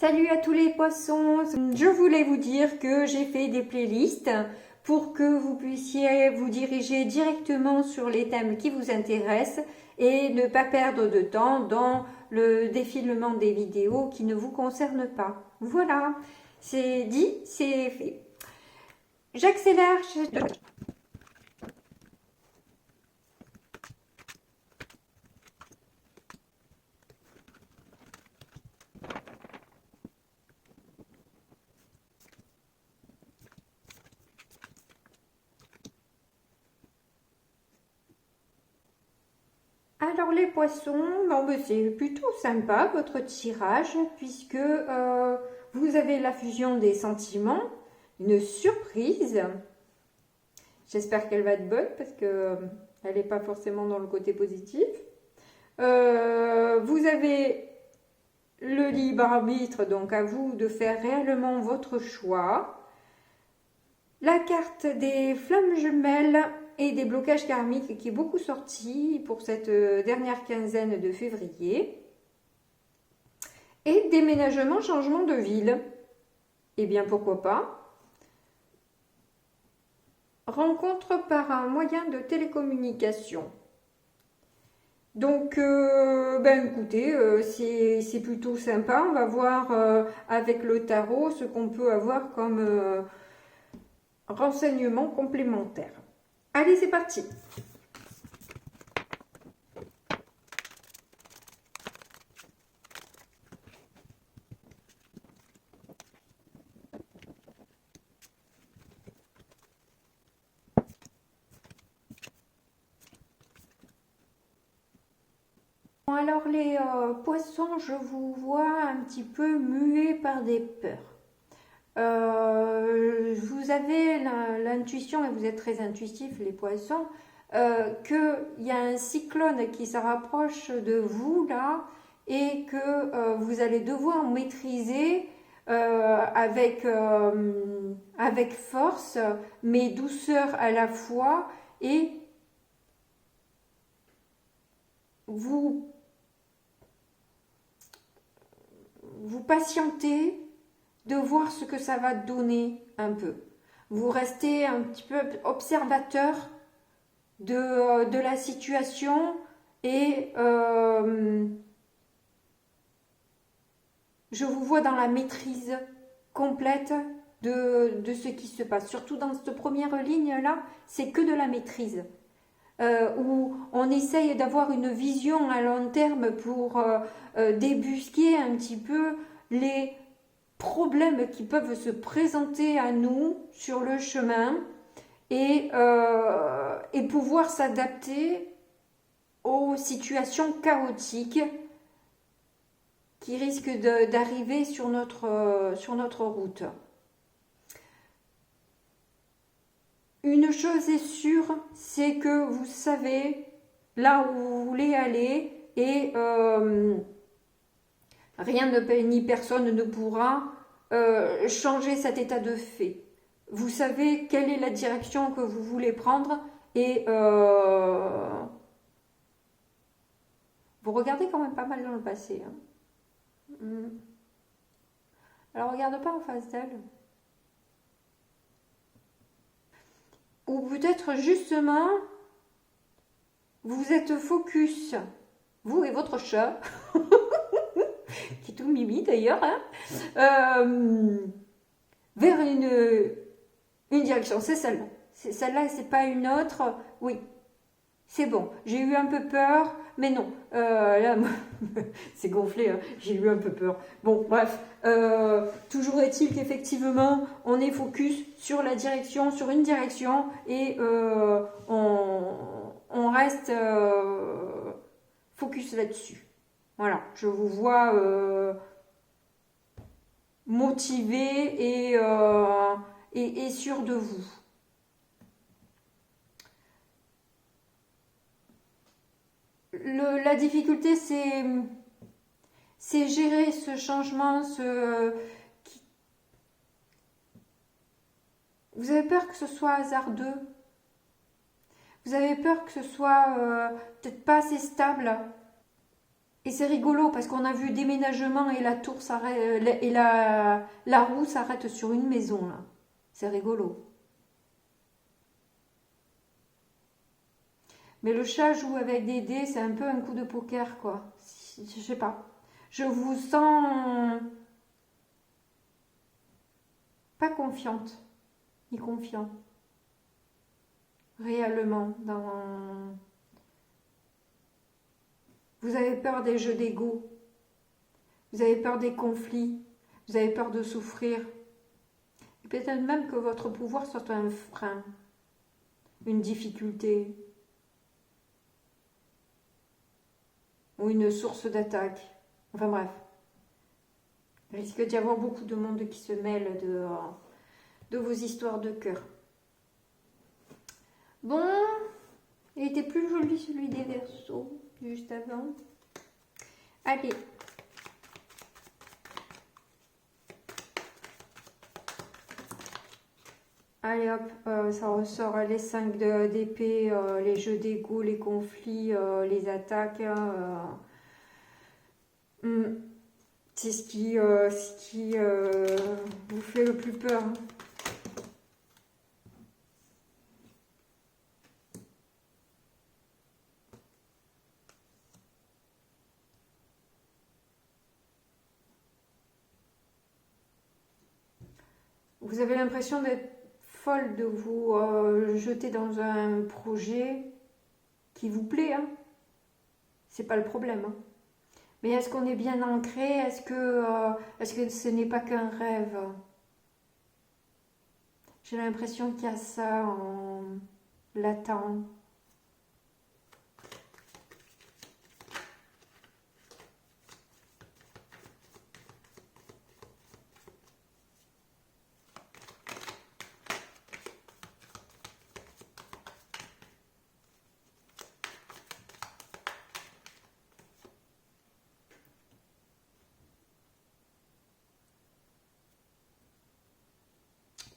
Salut à tous les poissons, je voulais vous dire que j'ai fait des playlists pour que vous puissiez vous diriger directement sur les thèmes qui vous intéressent et ne pas perdre de temps dans le défilement des vidéos qui ne vous concernent pas. Voilà, c'est dit, c'est fait. J'accélère. Alors les poissons, bon, ben, c'est plutôt sympa votre tirage puisque vous avez la fusion des sentiments, une surprise. J'espère qu'elle va être bonne parce que elle n'est pas forcément dans le côté positif. Vous avez le libre arbitre, donc à vous de faire réellement votre choix. La carte des flammes jumelles et des blocages karmiques qui est beaucoup sortie pour cette dernière quinzaine de février. Et déménagement, changement de ville. Eh bien, pourquoi pas. Rencontre par un moyen de télécommunication. Donc, ben écoutez, c'est plutôt sympa. On va voir avec le tarot ce qu'on peut avoir comme renseignements complémentaires. Allez, c'est parti. Alors les poissons, je vous vois un petit peu mués par des peurs. Vous avez l'intuition, et vous êtes très intuitifs les poissons, qu'il y a un cyclone qui se rapproche de vous là et que vous allez devoir maîtriser avec force mais douceur à la fois, et vous patientez de voir ce que ça va donner un peu. Vous restez un petit peu observateur de la situation et je vous vois dans la maîtrise complète de ce qui se passe. Surtout dans cette première ligne-là, c'est que de la maîtrise. Où on essaye d'avoir une vision à long terme pour débusquer un petit peu les problèmes qui peuvent se présenter à nous sur le chemin et pouvoir s'adapter aux situations chaotiques qui risquent d'arriver sur notre route. Une chose est sûre, c'est que vous savez là où vous voulez aller et rien ni personne ne pourra changer cet état de fait. Vous savez quelle est la direction que vous voulez prendre et vous regardez quand même pas mal dans le passé. Hein. Alors regarde pas en face d'elle. Ou peut-être justement, vous êtes focus, vous et votre chat, qui est tout mimi d'ailleurs, hein, vers une direction. C'est celle-là. C'est celle-là et c'est pas une autre. Oui, c'est bon. J'ai eu un peu peur, mais non. Là, c'est gonflé, hein. J'ai eu un peu peur. Bon, bref. Toujours est-il qu'effectivement, on est focus sur la direction, sur une direction, et on reste focus là-dessus. Voilà, je vous vois motivé et sûr de vous. La difficulté, c'est gérer ce changement. Vous avez peur que ce soit hasardeux. Vous avez peur que ce soit peut-être pas assez stable. Et c'est rigolo parce qu'on a vu déménagement et la tour s'arrête, et la roue s'arrête sur une maison là. C'est rigolo. Mais le chat joue avec des dés, c'est un peu un coup de poker quoi. Je sais pas. Je vous sens pas confiante, ni confiant, réellement. Vous avez peur des jeux d'ego, vous avez peur des conflits, vous avez peur de souffrir. Et peut-être même que votre pouvoir soit un frein, une difficulté ou une source d'attaque. Enfin bref, il risque d'y avoir beaucoup de monde qui se mêle de vos histoires de cœur. Bon, il était plus joli celui des Verseaux, juste avant. Allez. Allez hop, ça ressort les 5 d'épée, les jeux d'ego, les conflits, les attaques. C'est ce qui vous fait le plus peur. Vous avez l'impression d'être folle de vous jeter dans un projet qui vous plaît. Hein. C'est pas le problème. Hein. Mais est-ce qu'on est bien ancré? Est-ce que ce n'est pas qu'un rêve? J'ai l'impression qu'il y a ça en latent.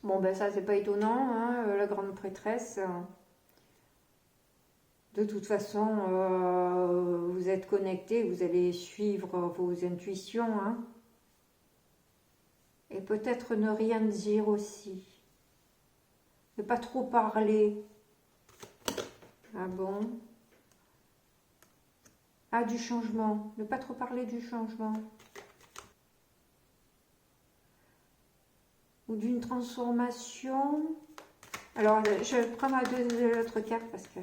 Bon, ben ça, c'est pas étonnant, hein, la grande prêtresse. De toute façon, vous êtes connecté, vous allez suivre vos intuitions. Hein, et peut-être ne rien dire aussi. Ne pas trop parler. Ah bon? Ah, du changement. Ne pas trop parler du changement. Ou d'une transformation. Alors, je prends ma l'autre carte parce que...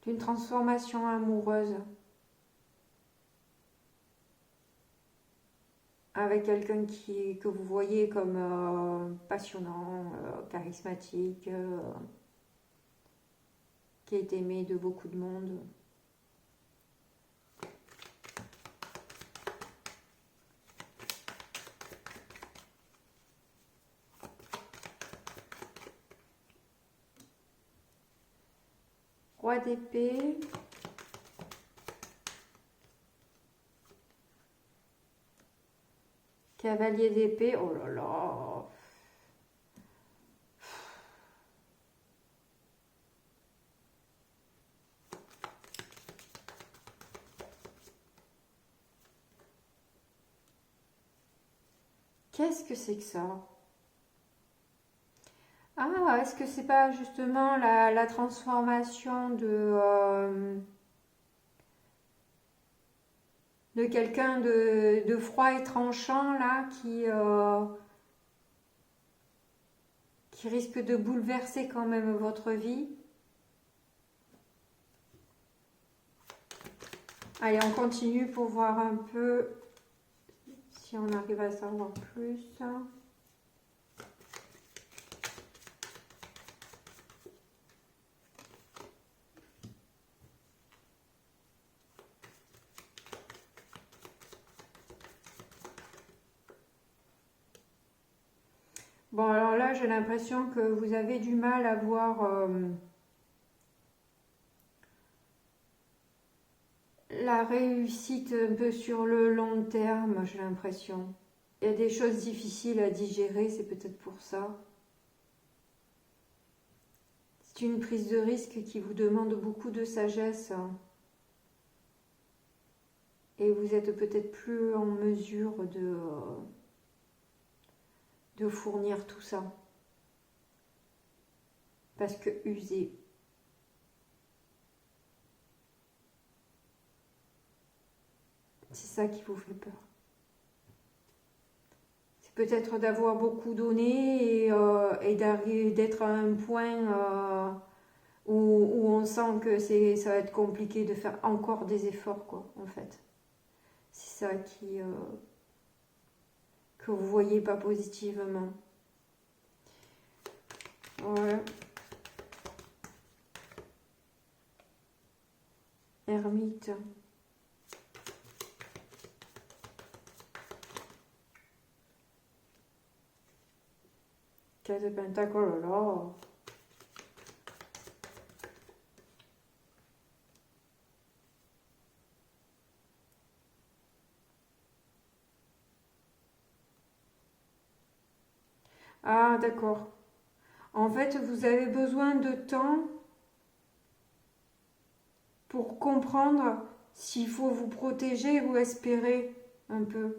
D'une transformation amoureuse. Avec quelqu'un que vous voyez comme passionnant, charismatique, qui est aimé de beaucoup de monde. Roi d'épée. Cavalier d'épée. Oh là là. Qu'est-ce que c'est que ça? Ah, est-ce que c'est pas justement la transformation de quelqu'un de froid et tranchant là qui risque de bouleverser quand même votre vie? Allez, on continue pour voir un peu si on arrive à savoir plus. Bon, alors là, j'ai l'impression que vous avez du mal à voir la réussite un peu sur le long terme, j'ai l'impression. Il y a des choses difficiles à digérer, c'est peut-être pour ça. C'est une prise de risque qui vous demande beaucoup de sagesse. Et vous êtes peut-être plus en mesure de fournir tout ça. Parce que usé. C'est ça qui vous fait peur. C'est peut-être d'avoir beaucoup donné et d'être à un point où on sent que ça va être compliqué de faire encore des efforts, quoi, en fait. C'est ça que vous voyez pas positivement. Ouais. Ermite. 4 de pentacle, oh là là. Ah, d'accord. En fait, vous avez besoin de temps pour comprendre s'il faut vous protéger ou espérer un peu.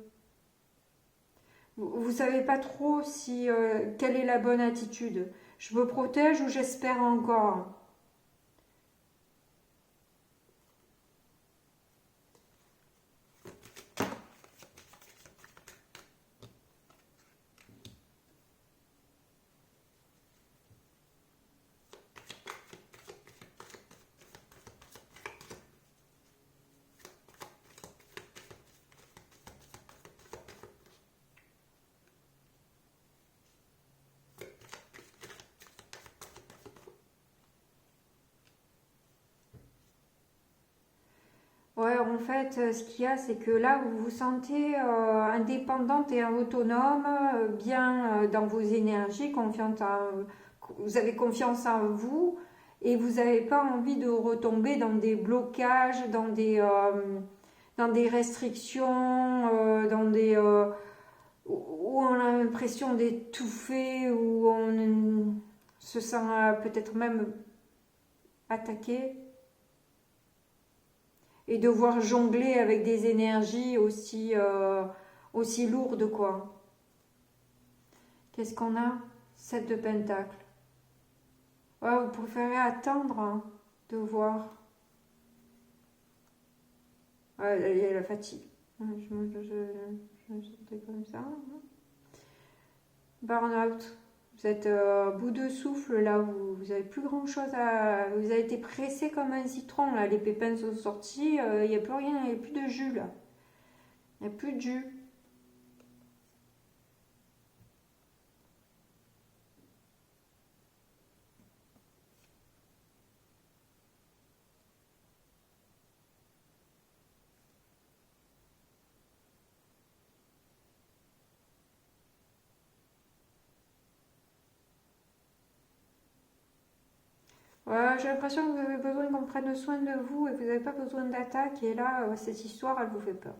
Vous savez pas trop si quelle est la bonne attitude. Je me protège ou j'espère encore. Ouais, en fait, ce qu'il y a, c'est que là, vous vous sentez indépendante et autonome, bien dans vos énergies, vous avez confiance en vous et vous n'avez pas envie de retomber dans des blocages, dans des restrictions, où on a l'impression d'étouffer, où on se sent peut-être même attaqué. Et devoir jongler avec des énergies aussi lourdes, quoi. Qu'est-ce qu'on a? 7 de pentacle. Ouais, vous préférez attendre de voir. Ouais, il y a la fatigue. Je sentais comme ça. Burn-out. Vous êtes bout de souffle là, vous avez plus grand chose à. Vous avez été pressé comme un citron là, les pépins sont sortis, il n'y a plus rien, il n'y a plus de jus là. Il n'y a plus de jus. Ouais, j'ai l'impression que vous avez besoin qu'on prenne soin de vous et que vous n'avez pas besoin d'attaque. Et là, cette histoire, elle vous fait peur.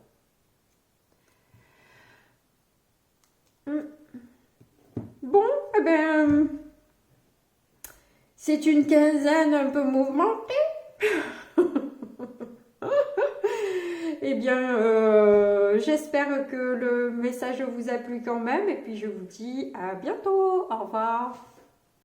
Bon, eh ben, c'est une quinzaine un peu mouvementée. Eh bien, j'espère que le message vous a plu quand même. Et puis, je vous dis à bientôt. Au revoir.